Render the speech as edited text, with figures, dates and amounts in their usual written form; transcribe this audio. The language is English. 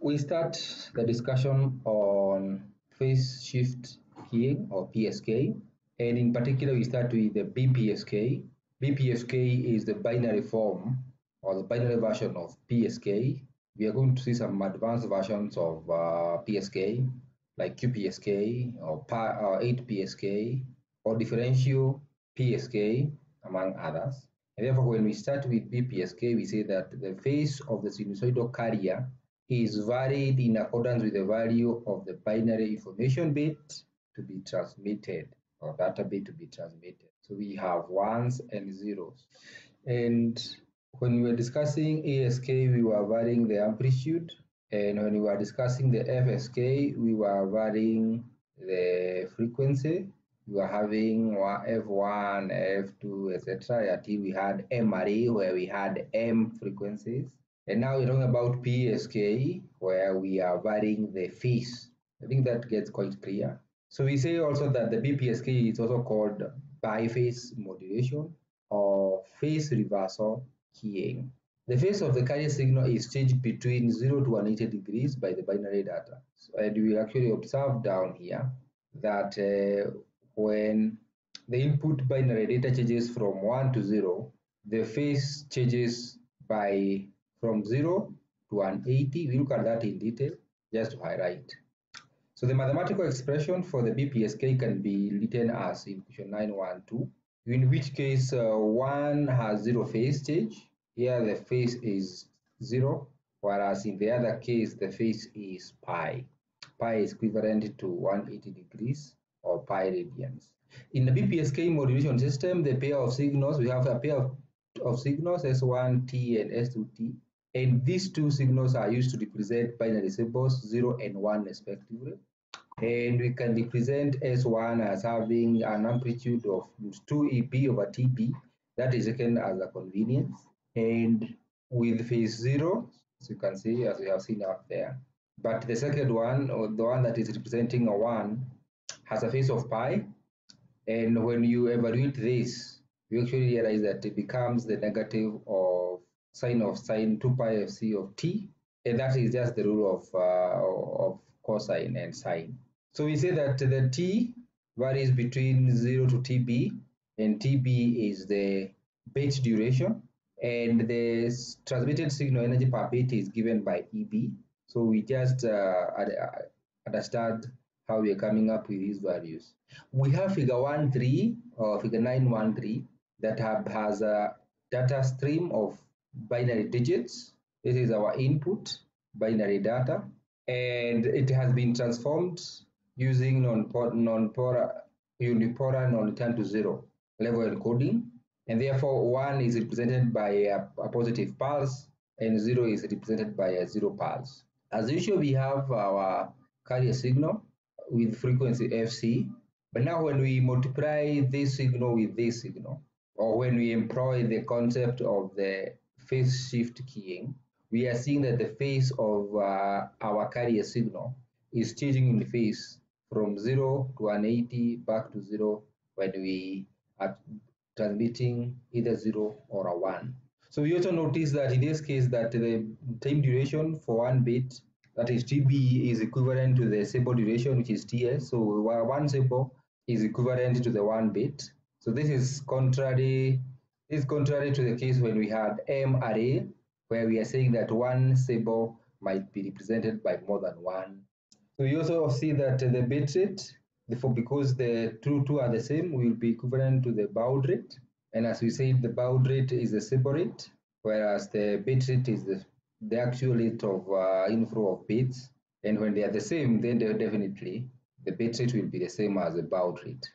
we start the discussion on phase shift keying or PSK, and in particular we start with the BPSK. BPSK is the binary form or the binary version of PSK. We are going to see some advanced versions of PSK like QPSK or 8PSK or differential PSK, among others. And therefore, when we start with BPSK, we say that the phase of the sinusoidal carrier is varied in accordance with the value of the binary information bit to be transmitted or data bit to be transmitted. So we have ones and zeros. And when we were discussing ASK, we were varying the amplitude. And when we were discussing the FSK, we were varying the frequency. We were having F1, F2, etc. until we had M array where we had M frequencies. And now we're talking about PSK where we are varying the phase. I think that gets quite clear. So we say also that the BPSK is also called biphase modulation or phase reversal keying. The phase of the carrier signal is changed between 0 to 180 degrees by the binary data. So, and we actually observe down here that when the input binary data changes from 1 to 0, the phase changes by from 0 to 180. We look at that in detail just to highlight. So the mathematical expression for the BPSK can be written as in question 912, in which case 1 has 0 phase change. Here the phase is 0, whereas in the other case the phase is pi. Pi is equivalent to 180 degrees or pi radians. In the BPSK modulation system, the pair of signals, we have a pair of signals S1T and S2T, and these two signals are used to represent binary symbols 0 and 1 respectively. And we can represent S1 as having an amplitude of 2EP over TB, that is taken as a convenience. And with phase 0, as you can see, as we have seen up there. But the second one, or the one that is representing a 1, has a phase of pi. And when you evaluate this, you actually realize that it becomes the negative of sine 2 pi fc of t. And that is just the rule of cosine and sine. So we say that the t varies between 0 to tb, and tb is the bit duration. And the transmitted signal energy per bit is given by EB. So we just understand how we are coming up with these values. We have figure 1.3 or figure 9.13 that has a data stream of binary digits. This is our input binary data, and it has been transformed using unipolar non-return to 0 level encoding. And therefore 1 is represented by a positive pulse and 0 is represented by a 0 pulse. As usual, we have our carrier signal with frequency Fc, but now when we multiply this signal with this signal, or when we employ the concept of the phase shift keying, we are seeing that the phase of our carrier signal is changing in phase from 0 to 180 back to 0 when we are transmitting either 0 or a 1. So we also notice that in this case that the time duration for one bit, that is TB, is equivalent to the symbol duration, which is TS. So one symbol is equivalent to the one bit. So this is contrary to the case when we had M array, where we are saying that one symbol might be represented by more than one. So you also see that the bit rate, because the two are the same, will be equivalent to the baud rate. And as we said, the baud rate is the symbol rate, whereas the bit rate is the actual rate of inflow of bits. And when they are the same, then definitely the bit rate will be the same as the baud rate.